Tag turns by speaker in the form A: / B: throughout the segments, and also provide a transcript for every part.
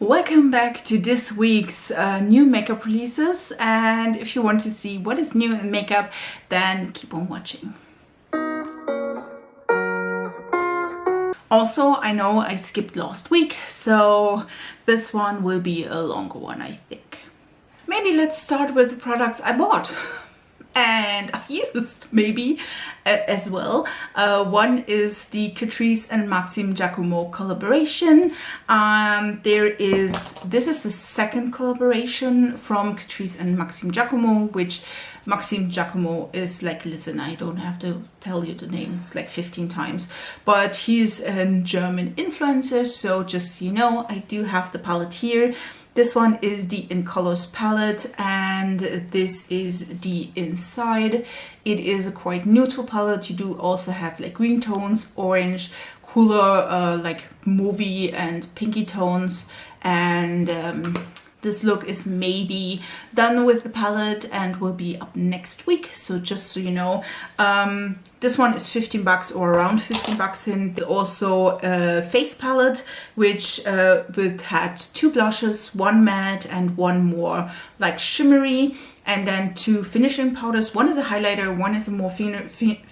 A: Welcome back to this week's new makeup releases, and if you want to see what is new in makeup, then keep on watching. Also, I know I skipped last week, so this one will be a longer one, I think. Maybe let's start with the products I bought and I used maybe as well. One is the Catrice and Maxim Giacomo collaboration. This is the second collaboration from Catrice and Maxim Giacomo, which Maxim Giacomo is like, listen, I don't have to tell you the name like 15 times, but he's a German influencer, so just so you know, I do have the palette here. This one is the In Colors palette, and this is the inside. It is a quite neutral palette. You do also have like green tones, orange, cooler like movie and pinky tones, and this look is maybe done with the palette and will be up next week. So just so you know, this one is 15 bucks or around 15 bucks in. Also a face palette, which had two blushes, one matte and one more like shimmery, and then two finishing powders. One is a highlighter, one is a more finishing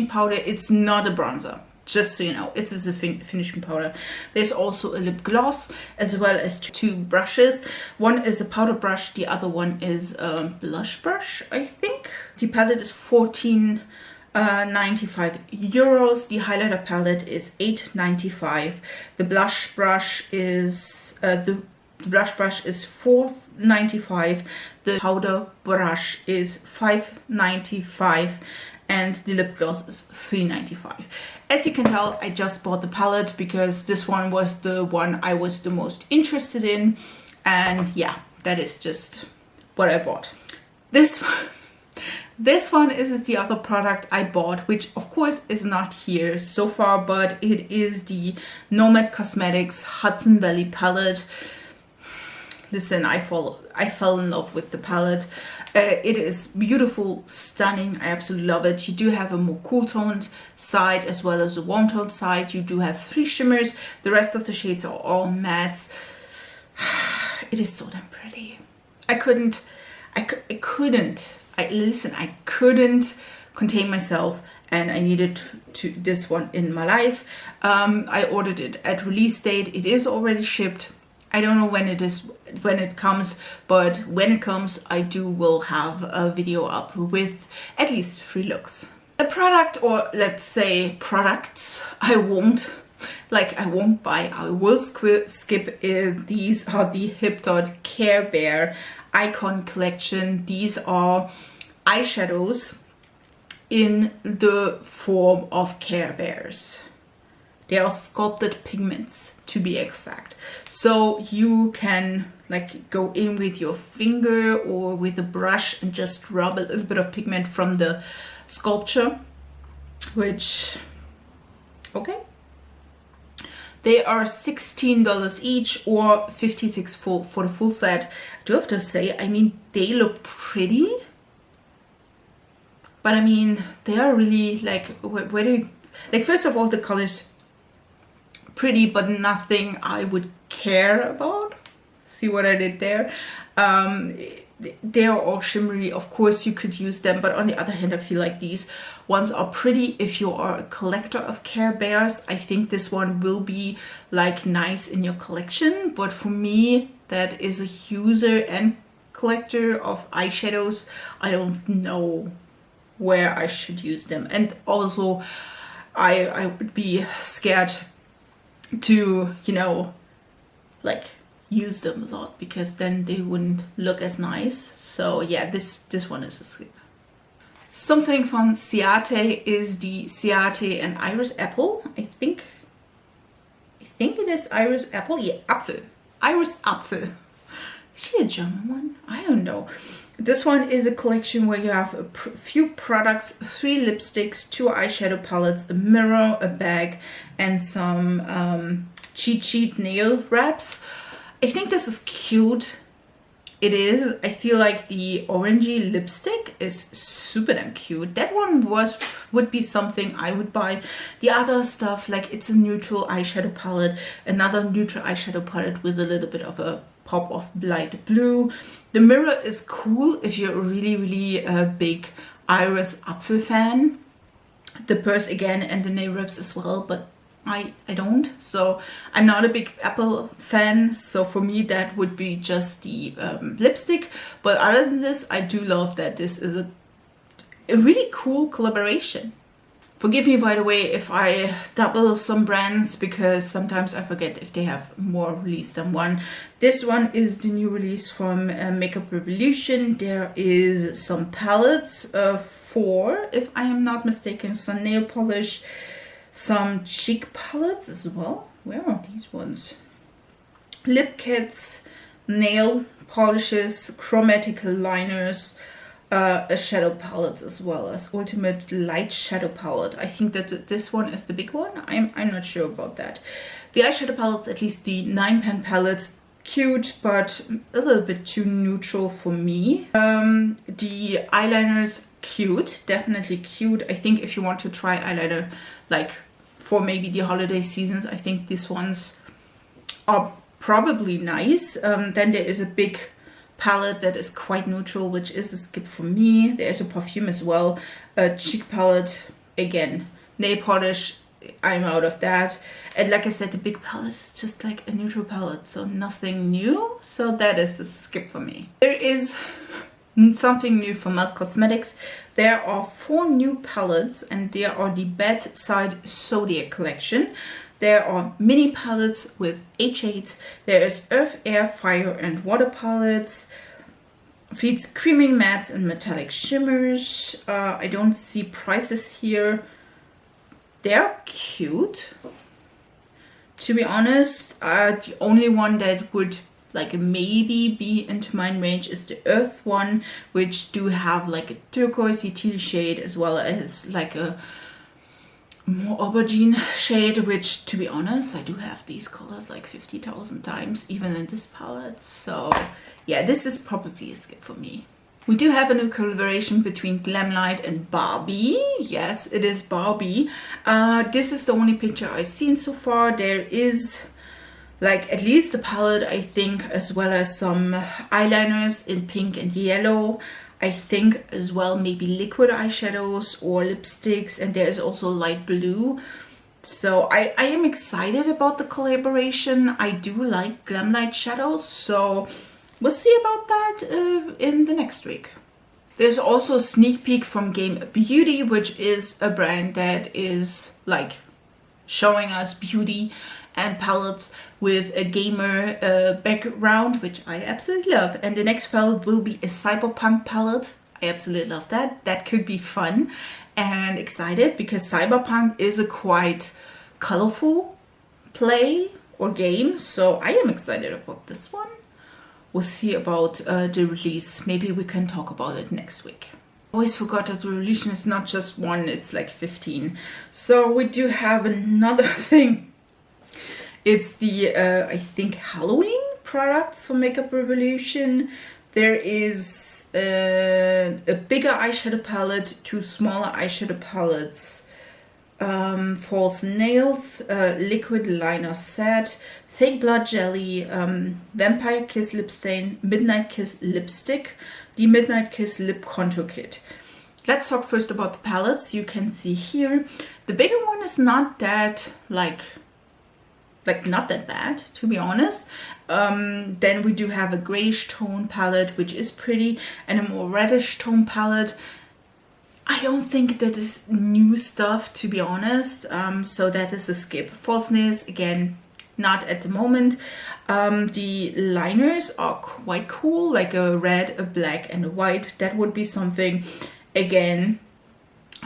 A: powder. It's not a bronzer. Just so you know, it is a finishing powder. There's also a lip gloss as well as two brushes. One is a powder brush, the other one is a blush brush, I think. The palette is 14.95 euros. The highlighter palette is 8.95. The blush brush is blush brush is 4.95. The powder brush is 5.95. and the lip gloss is 3.95. As you can tell, I just bought the palette because this one was the one I was the most interested in, and yeah, that is just what I bought. This one is the other product I bought, which of course is not here so far, but it is the Nomad Cosmetics Hudson Valley palette. Listen, I fell in love with the palette. It is beautiful, stunning. I absolutely love it. You do have a more cool toned side as well as a warm toned side. You do have 3 shimmers. The rest of the shades are all mattes. It is so damn pretty. I couldn't contain myself, and I needed this one in my life. I ordered it at release date. It is already shipped. I don't know when it comes, but when it comes, I will have a video up with at least 3 looks. A product, or let's say products, I won't buy. I will skip. These are the Hip Dot Care Bear Icon Collection. These are eyeshadows in the form of Care Bears. They are sculpted pigments, to be exact. So you can like go in with your finger or with a brush and just rub a little bit of pigment from the sculpture, which, okay. They are $16 each or $56 for the full set. I do have to say, I mean, they look pretty, but I mean, they are really like, where do you, like, first of all, the colors pretty, but nothing I would care about. See what I did there? They are all shimmery. Of course you could use them, but on the other hand, I feel like these ones are pretty if you are a collector of Care Bears. I think this one will be like nice in your collection, but for me, that is a user and collector of eyeshadows, I don't know where I should use them. And also I would be scared to, you know, like use them a lot, because then they wouldn't look as nice. So yeah, this one is a skip. Something from Ciate is the Ciate and Iris Apple. I think it is Iris Apple. Yeah, Apfel. Iris Apfel. Is she a German one? I don't know. This one is a collection where you have a few products, 3 lipsticks, 2 eyeshadow palettes, a mirror, a bag, and some cheat sheet nail wraps. I think this is cute. it is. I feel like the orangey lipstick is super damn cute. That one would be something I would buy. The other stuff, like it's a neutral eyeshadow palette, another neutral eyeshadow palette with a little bit of a pop of light blue. The mirror is cool if you're a really big Iris Apfel fan. The purse again, and the nail rips as well, but I don't, so I'm not a big Apple fan, so for me that would be just the lipstick. But other than this, I do love that this is a really cool collaboration. Forgive me, by the way, if I double some brands, because sometimes I forget if they have more release than one. This one is the new release from Makeup Revolution. There is some palettes, 4 if I am not mistaken, some nail polish, some cheek palettes as well. Where are these ones? Lip kits, nail polishes, chromatic liners, a shadow palette, as well as ultimate light shadow palette. I think that this one is the big one. I'm not sure about that. The eyeshadow palettes, at least the 9-pan palettes, cute, but a little bit too neutral for me. The eyeliners, cute, definitely cute. I think if you want to try eyeliner like for maybe the holiday seasons, I think these ones are probably nice. Then there is a big palette that is quite neutral, which is a skip for me. There's a perfume as well, a cheek palette, again, nail polish, I'm out of that. And like I said, the big palette is just like a neutral palette, so nothing new, so that is a skip for me. There is something new from MAC Cosmetics. There are 4 new palettes, and there are the Bedside Zodiac collection. There are mini palettes with 8 shades. There is Earth, Air, Fire and Water palettes. Feeds creamy mattes and metallic shimmers. I don't see prices here. They're cute. To be honest, the only one that would like maybe be into my range is the Earth one, which do have like a turquoisey teal shade as well as like a more aubergine shade, which to be honest, I do have these colors like 50,000 times even in this palette. So yeah, this is probably a skip for me. We do have a new collaboration between Glamlight and Barbie. Yes, it is Barbie. This is the only picture I've seen so far. There is like at least the palette, I think, as well as some eyeliners in pink and yellow. I think as well maybe liquid eyeshadows or lipsticks, and there is also light blue. So I am excited about the collaboration. I do like Glamlight shadows, so we'll see about that in the next week. There's also a sneak peek from Game Beauty, which is a brand that is like showing us beauty and palettes with a gamer background, which I absolutely love. And the next palette will be a Cyberpunk palette. I absolutely love that. That could be fun, and excited because Cyberpunk is a quite colorful play or game. So I am excited about this one. We'll see about the release. Maybe we can talk about it next week. Always forgot that the release is not just one, it's like 15. So we do have another thing. It's the, I think, Halloween products from Makeup Revolution. There is a bigger eyeshadow palette, 2 smaller eyeshadow palettes, false nails, liquid liner set, fake blood jelly, vampire kiss lip stain, midnight kiss lipstick, the midnight kiss lip contour kit. Let's talk first about the palettes. You can see here the bigger one is not that like not that bad, to be honest. Then we do have a grayish tone palette, which is pretty, and a more reddish tone palette. I don't think that is new stuff, to be honest, so that is a skip. False nails, again, not at the moment. The liners are quite cool, like a red, a black and a white. That would be something. Again,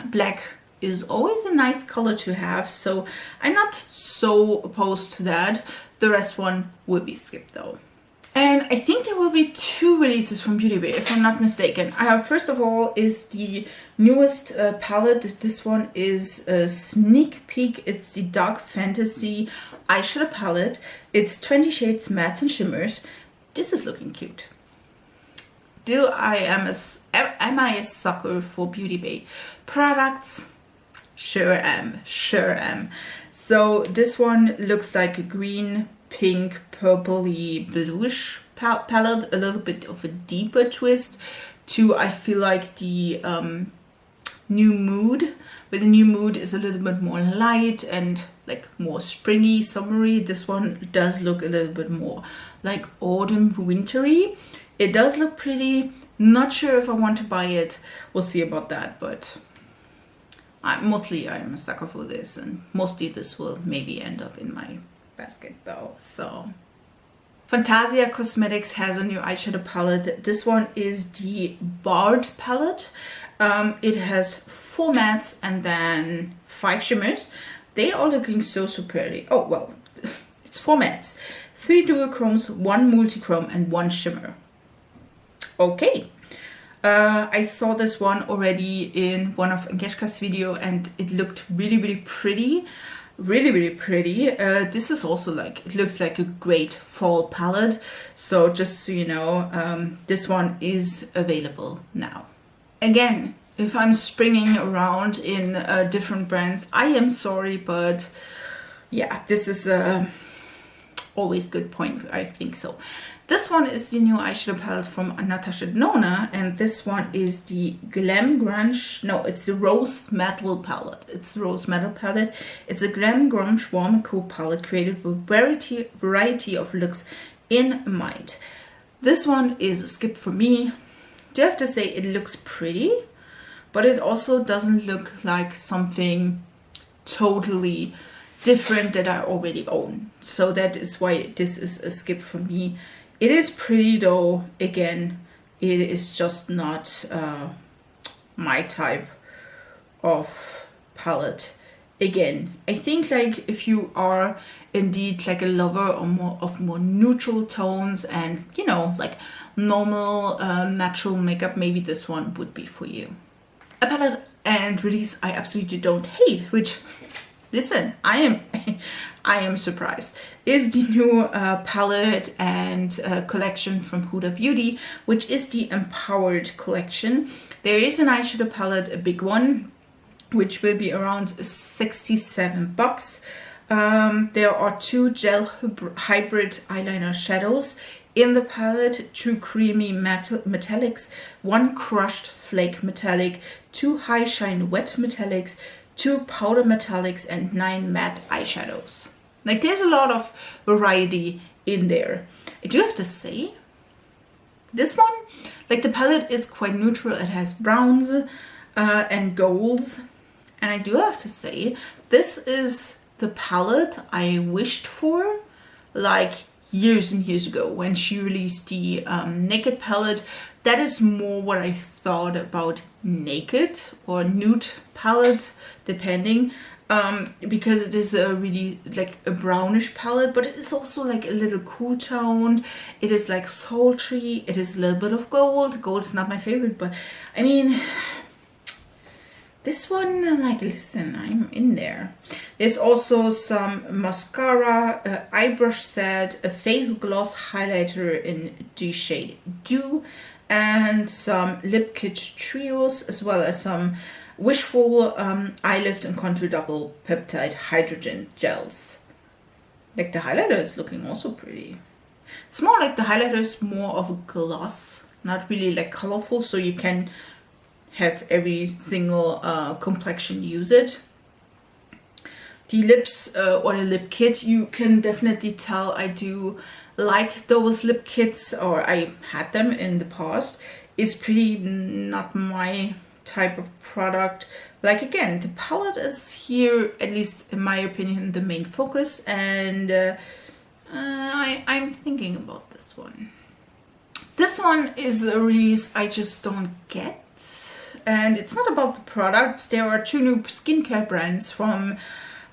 A: black is always a nice color to have, so I'm not so opposed to that. The rest one will be skipped though. And I think there will be 2 releases from Beauty Bay, if I'm not mistaken. First of all is the newest palette. This one is a sneak peek. It's the Dark Fantasy eyeshadow palette. It's 20 shades mattes and shimmers. This is looking cute. am I a sucker for Beauty Bay products? Sure am, sure am. So this one looks like a green, pink, purpley, bluish palette, a little bit of a deeper twist to, I feel like, the New Mood, but the New Mood is a little bit more light and like more springy, summery. This one does look a little bit more like autumn, wintry. It does look pretty. Not sure if I want to buy it. We'll see about that, but I'm a sucker for this, and mostly this will maybe end up in my basket though. So Fantasia Cosmetics has a new eyeshadow palette. This one is the Barred palette. It has 4 mattes and then 5 shimmers. They are looking so pretty. Oh well, it's 4 mattes, 3 duochromes, 1 multichrome and 1 shimmer. Okay. I saw this one already in one of Agnieszka's video and it looked really pretty. Really pretty. This is also like, it looks like a great fall palette. So just so you know, this one is available now. Again, if I'm springing around in different brands, I am sorry, but yeah, this is always good point, I think so. This one is the new eyeshadow palette from Natasha Denona, and this one is the Glam Grunge, no, it's the Rose Metal palette. It's the Rose Metal palette. It's a Glam Grunge Warm and Cool palette created with variety of looks in mind. This one is a skip for me. Do have to say it looks pretty, but it also doesn't look like something totally different that I already own. So that is why this is a skip for me. It is pretty though. Again, it is just not my type of palette. Again, I think like if you are indeed like a lover or more neutral tones and, you know, like normal natural makeup, maybe this one would be for you. A palette and release I absolutely don't hate, which, listen, I am surprised, is the new palette and collection from Huda Beauty, which is the Empowered collection. There is an eyeshadow palette, a big one, which will be around 67 bucks. There are 2 gel hybrid eyeliner shadows in the palette, 2 creamy metallics, 1 crushed flake metallic, 2 high shine wet metallics, 2 powder metallics and 9 matte eyeshadows. Like there's a lot of variety in there. I do have to say, this one, like the palette is quite neutral. It has browns and golds. And I do have to say, this is the palette I wished for like years and years ago when she released the Naked palette. That is more what I thought about Naked or Nude palette, depending, because it is a really like a brownish palette, but it is also like a little cool toned. It is like sultry. It is a little bit of gold. Gold is not my favorite, but I mean, this one, like, listen, I'm in there. There's also some mascara, eye brush set, a face gloss highlighter in the shade Dew, and some lip kit trios, as well as some Wishful eye lift and contour double peptide hydrogen gels. Like the highlighter is looking also pretty. It's more like the highlighter is more of a gloss, not really like colorful, so you can have every single complexion use it. The lips or the lip kit, you can definitely tell I do like those lip kits, or I had them in the past. It's pretty not my type of product. Like again, the palette is here, at least in my opinion, the main focus, and I'm thinking about this one. This one is a release I just don't get, and it's not about the products. There are 2 new skincare brands from,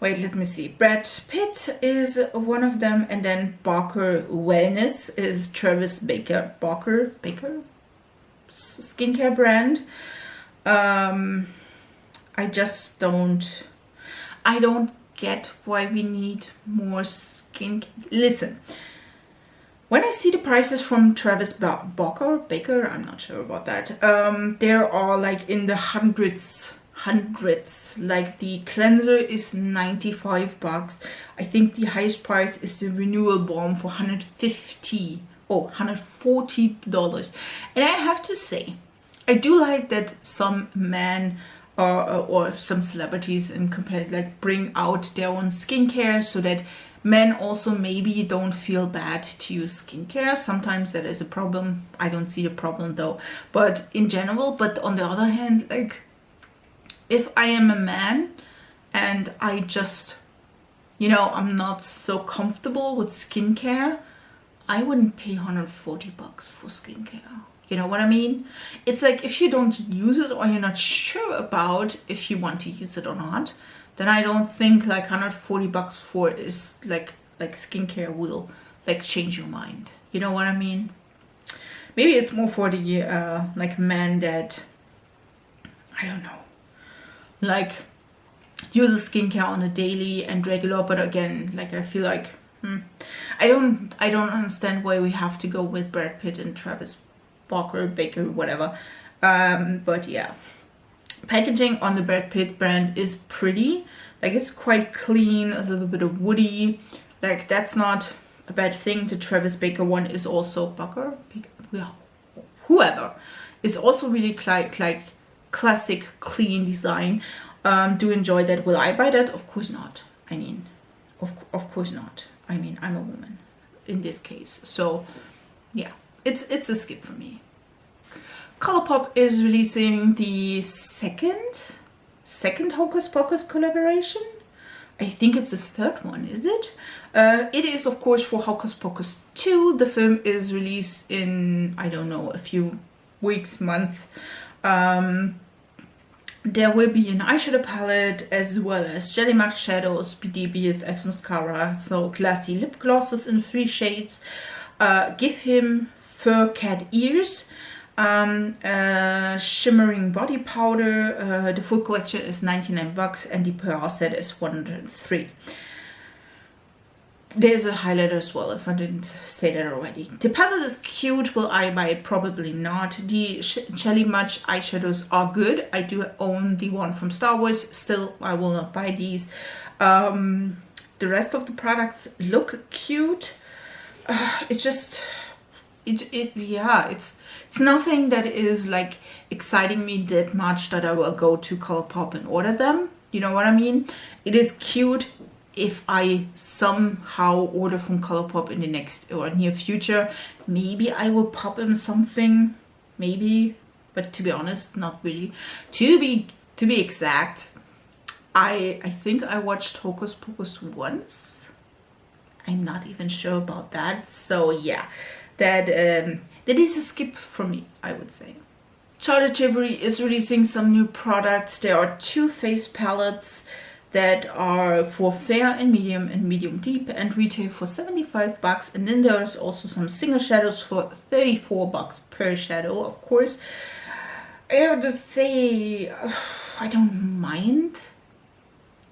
A: wait, let me see, Pitt is one of them, and then Barker Wellness is Travis Barker skincare brand. I just don't get why we need more skin. Listen, when I see the prices from Travis Baker, I'm not sure about that. There are like in the hundreds. Like the cleanser is $95. I think the highest price is the renewal balm for $140. And I have to say, I do like that some men or some celebrities and compared like bring out their own skincare so that men also maybe don't feel bad to use skincare. Sometimes that is a problem. I don't see the problem though, but in general. But on the other hand, like if I am a man and I just, you know, I'm not so comfortable with skincare, I wouldn't pay $140 for skincare. You know what I mean? It's like if you don't use it or you're not sure about if you want to use it or not, then I don't think like $140 for is like skincare will like change your mind. You know what I mean? Maybe it's more for the like men that, I don't know, like uses skincare on a daily and regular. But again, like I feel like I don't understand why we have to go with Brad Pitt and Travis Baker, whatever. But yeah, packaging on the Brad Pitt brand is pretty. Like it's quite clean, a little bit of woody. Like that's not a bad thing. The Travis Baker one is also whoever is also really like classic clean design. Do enjoy that. Will I buy that? Of course not. I mean, of course not. I mean, I'm a woman in this case, so yeah, it's a skip for me. Colourpop is releasing the second Hocus Pocus collaboration. I think it's his third one, is it? It is of course for Hocus Pocus 2. The film is released in, I don't know, a few weeks, month. There will be an eyeshadow palette as well as Jelly Max shadows, BD BFF mascara, so glassy lip glosses in 3 shades. Give him fur cat ears, shimmering body powder. The full collection is $99 and the PR set is $103. There's a highlighter as well, if I didn't say that already. The palette is cute. Will I buy it? Probably not. The Jelly Max eyeshadows are good. I do own the one from Star Wars. Still, I will not buy these. The rest of the products look cute. It's nothing that is like exciting me that much that I will go to Colourpop and order them. You know what I mean? It is cute. If I somehow order from Colourpop in the next or near future, maybe I will pop him something, maybe, but to be honest, not really. To be exact, I think I watched Hocus Pocus once. I'm not even sure about that. So yeah, that is a skip for me, I would say. Charlotte Tilbury is releasing some new products. There are 2 face palettes that are for fair and medium deep and retail for $75. And then there's also some single shadows for $34 per shadow. Of course, I have to say I don't mind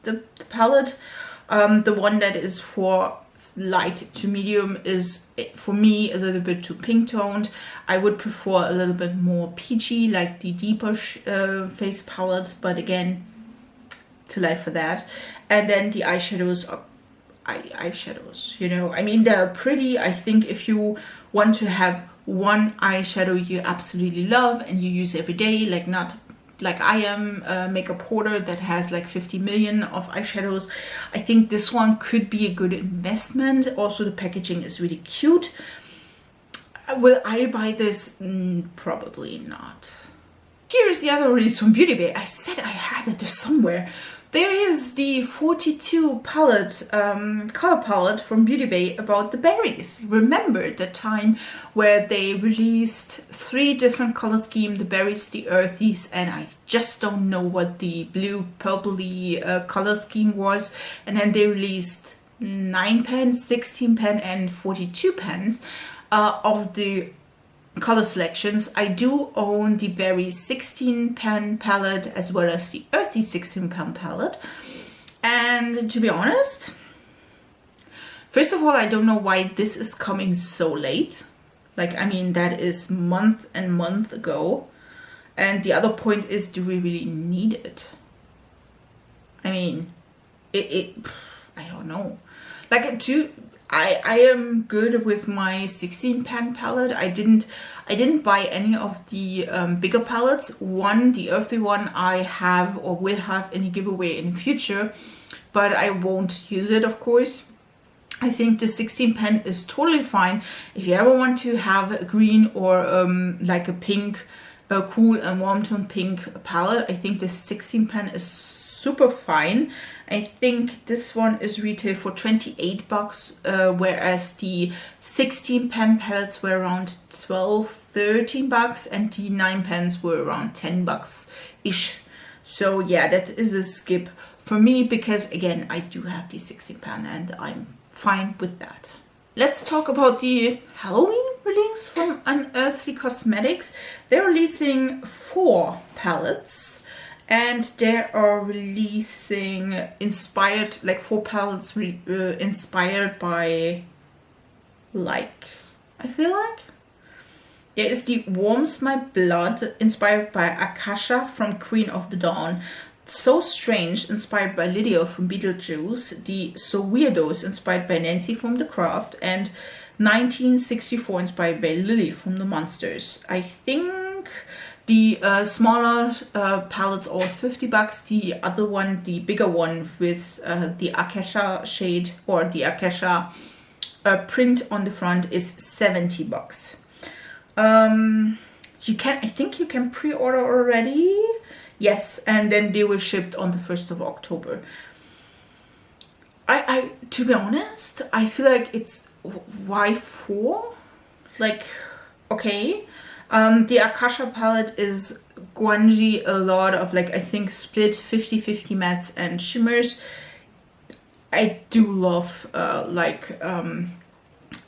A: the palette. The one that is for light to medium is for me a little bit too pink toned. I would prefer a little bit more peachy, like the deeper face palette, but again, too light for that. And then the eyeshadows are eyeshadows, you know, I mean, they're pretty. I think if you want to have one eyeshadow you absolutely love and you use every day, like not like I am a makeup hoarder that has like 50 million of eyeshadows, I think this one could be a good investment. Also, the packaging is really cute. Will I buy this? Probably not. Here is the other release from Beauty Bay. I said I had it somewhere. There is the 42 palette, color palette from Beauty Bay about the berries. Remember the time where they released 3 different color schemes, the berries, the earthies, and I just don't know what the blue purpley color scheme was. And then they released 9 pens, 16 pen and 42 pens of the color selections. I do own the berry 16 pen palette as well as the earthy 16 pen palette, and to be honest, first of all, I don't know why this is coming so late. Like, I mean, that is month and month ago. And the other point is, do we really need it? I mean, I don't know. Like, I am good with my 16 pan palette. I didn't buy any of the bigger palettes. One, the earthy one, I have or will have in a giveaway in the future, but I won't use it, of course. I think the 16 pen is totally fine if you ever want to have a green or like a pink, cool and warm tone pink palette. I think the 16 pen is super fine. I think this one is retail for 28 bucks, whereas the 16 pen palettes were around 12, 13 bucks, and the 9 pens were around 10 bucks ish. So yeah, that is a skip for me because again, I do have the 16 pen and I'm fine with that. Let's talk about the Halloween release from Unearthly Cosmetics. They're releasing 4 palettes. And they are releasing inspired, like 4 palettes inspired by, like, I feel like. There is the Warms My Blood, inspired by Akasha from Queen of the Dawn. So Strange, inspired by Lydia from Beetlejuice. The So Weirdos, inspired by Nancy from The Craft. And 1964, inspired by Lily from The Monsters. I think the smaller palettes are 50 bucks. The other one, the bigger one with the Akasha shade or the Akasha print on the front is 70 bucks. You can, I think you can pre-order already. Yes, and then they will ship on the 1st of October. I to be honest, I feel like it's why 4? Like, okay. The Akasha palette is grungy, a lot of, like, I think split 50-50 mattes and shimmers. I do love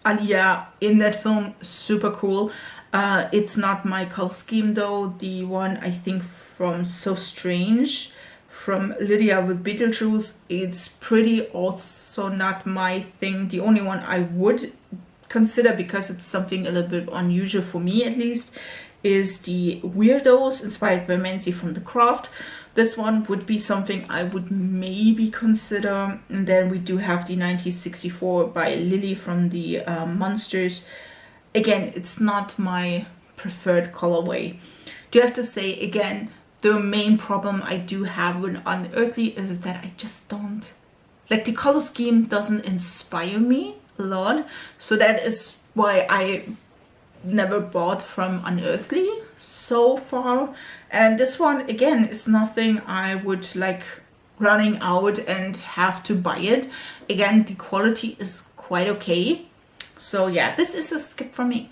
A: Alia in that film, super cool. It's not my color scheme though. The one I think from So Strange, from Lydia with Beetlejuice, it's pretty also not my thing. The only one I would consider, because it's something a little bit unusual for me at least, is the Weirdos, inspired by Nancy from The Craft. This one would be something I would maybe consider. And then we do have the 1964 by Lily from the Monsters. Again, it's not my preferred colorway. Do have to say again, the main problem I do have with Unearthly is that I just don't, like, the color scheme doesn't inspire me a lot. So that is why I never bought from Unearthly so far. And this one again is nothing I would like running out and have to buy it. Again, the quality is quite okay. So yeah, this is a skip for me.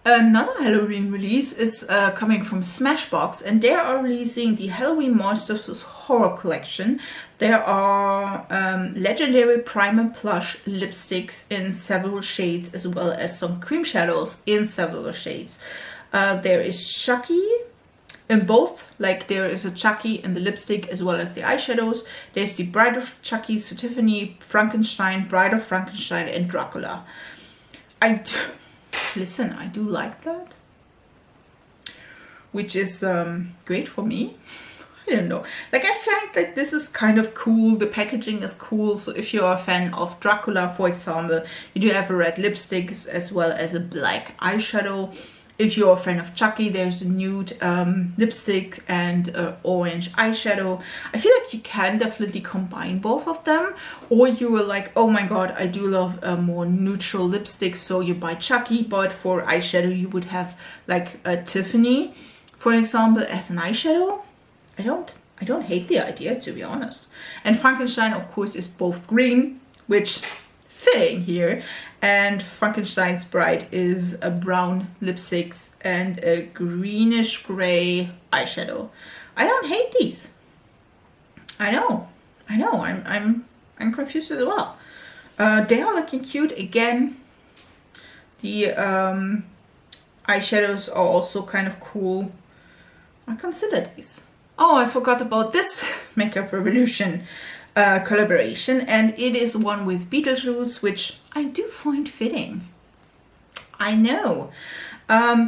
A: Another Halloween release is coming from Smashbox, and they are releasing the Halloween Monsters Horror Collection. There are legendary primer plush lipsticks in several shades, as well as some cream shadows in several shades. There is Chucky in both, like there is a Chucky in the lipstick as well as the eyeshadows. There's the Bride of Chucky, So Tiffany, Frankenstein, Bride of Frankenstein, and Dracula. Listen, I do like that, which is great for me. I don't know, like I find like this is kind of cool. The packaging is cool. So if you're a fan of Dracula, for example, you do have a red lipstick as well as a black eyeshadow. If you're a fan of Chucky, there's a nude lipstick and orange eyeshadow. I feel like you can definitely combine both of them. Or you were like, oh my god, I do love a more neutral lipstick, so you buy Chucky, but for eyeshadow you would have like a Tiffany, for example, as an eyeshadow. I don't hate the idea, to be honest. And Frankenstein, of course, is both green, which fitting here, and Frankenstein's Bride is a brown lipstick and a greenish gray eyeshadow. I don't hate these. I know. I'm confused as well. They are looking cute again. The eyeshadows are also kind of cool. I consider these. Oh, I forgot about this Makeup Revolution collaboration, and it is one with Beetlejuice, which I do find fitting. I know.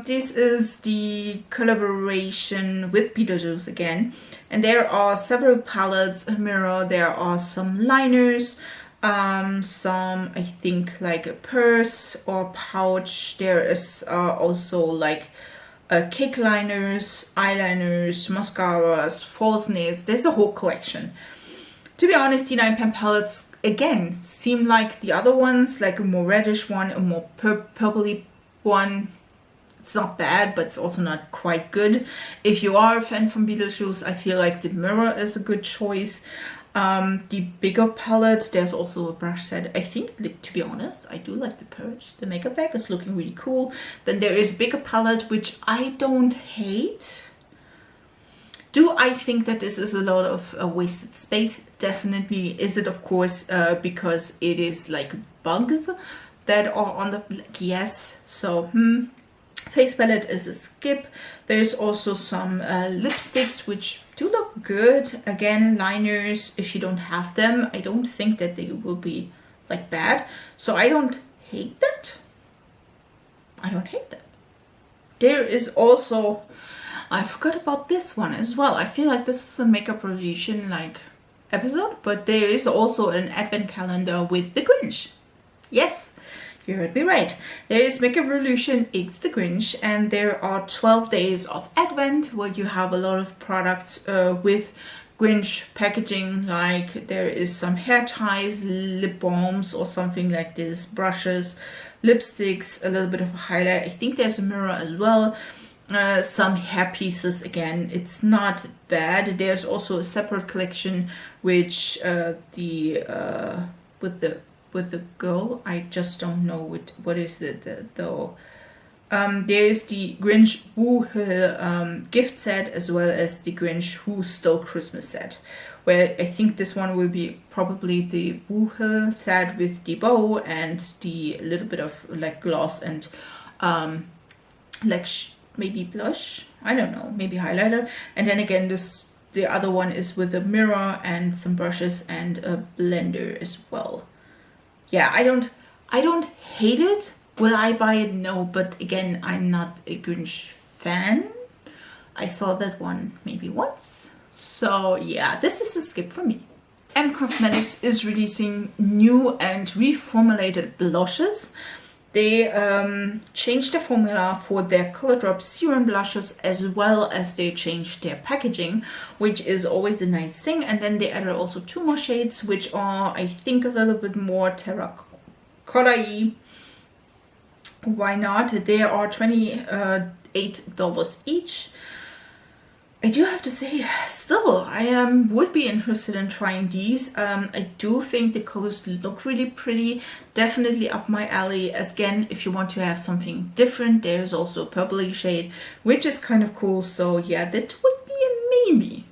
A: This is the collaboration with Beetlejuice again, and there are several palettes, a mirror, there are some liners, some, I think, like a purse or pouch. There is also like cake liners, eyeliners, mascaras, false nails. There's a whole collection. To be honest, the 9pan palettes again seem like the other ones, like a more reddish one, a more purpley one. It's not bad, but it's also not quite good. If you are a fan from Beetlejuice, I feel like the mirror is a good choice. The bigger palette, there's also a brush set. I think, to be honest, I do like the purse. The makeup bag is looking really cool. Then there is bigger palette, which I don't hate. Do I think that this is a lot of wasted space? Definitely. Is it, of course, because it is like bugs that are on the, like, yes. So, face palette is a skip. There's also some lipsticks which do look good. Again, liners, if you don't have them, I don't think that they will be like bad. So I don't hate that. I don't hate that. There is also, I forgot about this one as well. I feel like this is a makeup revolution like episode, but there is also an advent calendar with the Grinch. Yes. You heard me right. There is Makeup Revolution, it's the Grinch, and there are 12 days of Advent where you have a lot of products with Grinch packaging, like there is some hair ties, lip balms or something like this, brushes, lipsticks, a little bit of a highlight. I think there's a mirror as well, some hair pieces. Again, it's not bad. There's also a separate collection which with the girl, I just don't know what is it though. There is the Grinch Who gift set, as well as the Grinch Who Stole Christmas set, where I think this one will be probably the Who set with the bow and the little bit of like gloss and like maybe blush, I don't know, maybe highlighter. And then again, the other one is with a mirror and some brushes and a blender as well. Yeah, I don't hate it. Will I buy it? No, but again, I'm not a Grinch fan. I saw that one maybe once. So yeah, this is a skip for me. M Cosmetics is releasing new and reformulated blushes. They changed the formula for their Colourpop Serum blushes, as well as they changed their packaging, which is always a nice thing. And then they added also 2 more shades, which are, I think, a little bit more terracotta-y. Why not? They are $28 each. I do have to say, still, I would be interested in trying these. I do think the colors look really pretty, definitely up my alley. Again, if you want to have something different, there's also a purpley shade, which is kind of cool. So yeah, that would be a maybe.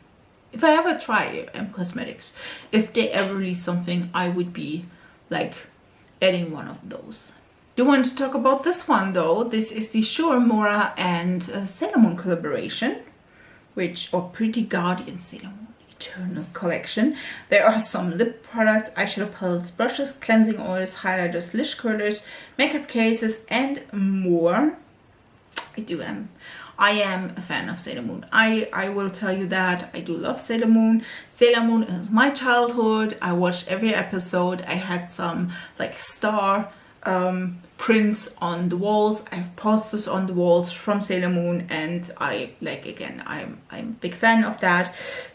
A: If I ever try M Cosmetics, if they ever release something, I would be like adding one of those. Do want to talk about this one though. This is the Mora and Sailor Moon collaboration, or Pretty Guardian Sailor Moon Eternal collection. There are some lip products, eyeshadow palettes, brushes, cleansing oils, highlighters, lash curlers, makeup cases, and more. I am a fan of Sailor Moon. I will tell you that I do love Sailor Moon. Sailor Moon is my childhood. I watched every episode. I had some like star prints on the walls. I have posters on the walls from Sailor Moon, and I'm a big fan of that.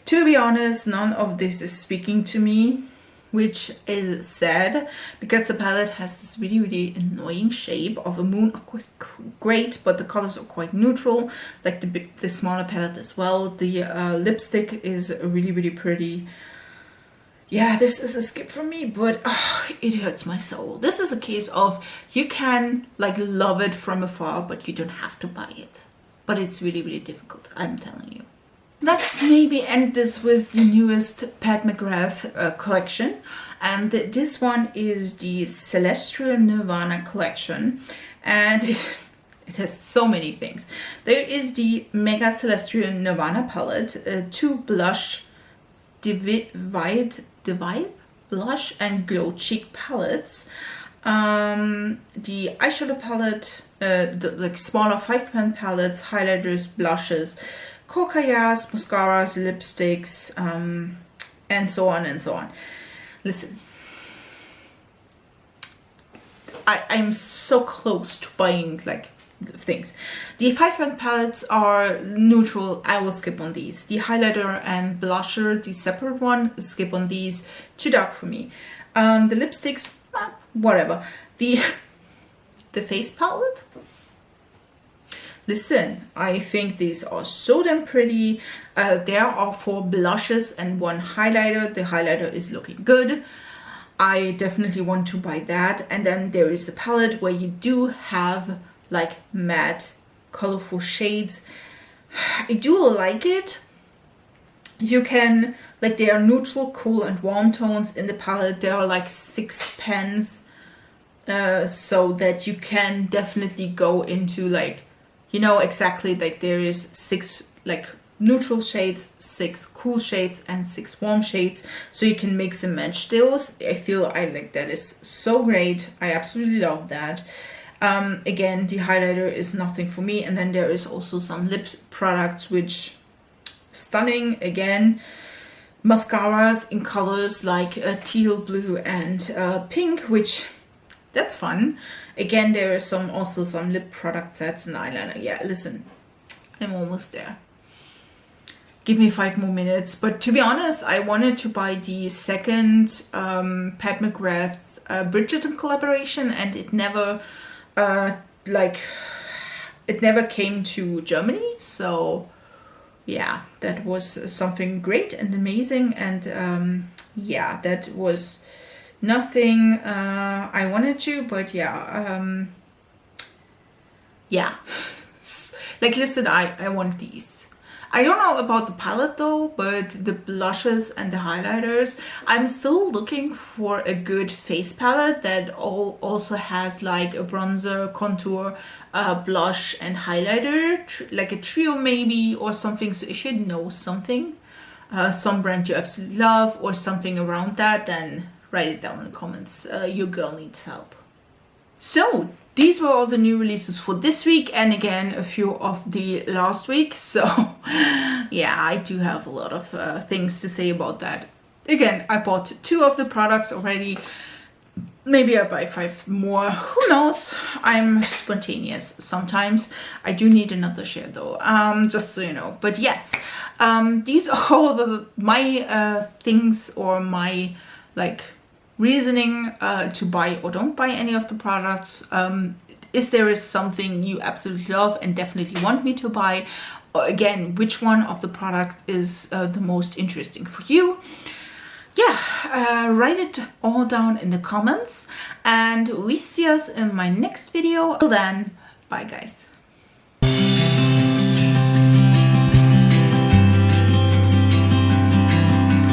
A: To be honest, none of this is speaking to me, which is sad, because the palette has this really, really annoying shape of a moon. Of course, great, but the colors are quite neutral, like the smaller palette as well. The lipstick is really, really pretty. Yeah, this is a skip for me, but it hurts my soul. This is a case of you can like love it from afar, but you don't have to buy it. But it's really, really difficult, I'm telling you. Let's maybe end this with the newest Pat McGrath collection. And this one is the Celestial Nirvana collection. And it has so many things. There is the Mega Celestial Nirvana palette, 2 blush Divide blush and glow cheek palettes. the eyeshadow palette, the like smaller 5-pan palettes, highlighters, blushes, coquillas, mascaras, lipsticks, and so on and so on. Listen, I'm so close to buying like things. The 5-pan palettes are neutral. I will skip on these. The highlighter and blusher, the separate one, skip on these. Too dark for me. The lipsticks, whatever. The face palette, listen, I think these are so damn pretty. There are 4 blushes and 1 highlighter. The highlighter is looking good. I definitely want to buy that. And then there is the palette where you do have like matte colorful shades. I do like it. You can, like, they are neutral, cool and warm tones in the palette. There are like 6 pens, so that you can definitely go into like, you know, exactly like there is 6 like neutral shades, 6 cool shades and 6 warm shades, so you can mix and match those. I feel I like that is so great. I absolutely love that. Again, the highlighter is nothing for me. And then there is also some lip products, which stunning. Again, mascaras in colors like teal, blue and pink, which that's fun. Again, there is also some lip product sets and eyeliner. Yeah, listen, I'm almost there. Give me 5 more minutes. But to be honest, I wanted to buy the second Pat McGrath Bridgerton collaboration, and it never it never came to Germany. So yeah, that was something great and amazing. And yeah, that was nothing I wanted to, but yeah, yeah. Like, listen, I want these. I don't know about the palette though, but the blushes and the highlighters, I'm still looking for a good face palette that also has like a bronzer, contour, blush and highlighter, like a trio maybe or something. So if you know something, some brand you absolutely love or something around that, then write it down in the comments. Your girl needs help. So these were all the new releases for this week, and again a few of the last week. So yeah, I do have a lot of things to say about that. Again, I bought 2 of the products already. Maybe I buy 5 more, who knows. I'm spontaneous sometimes. I do need another share though, just so you know. But yes, these are all my things, or my like reasoning to buy or don't buy any of the products. Is there something you absolutely love and definitely want me to buy? Or again, which one of the products is the most interesting for you? Yeah, write it all down in the comments, and we see us in my next video. Till then, bye guys.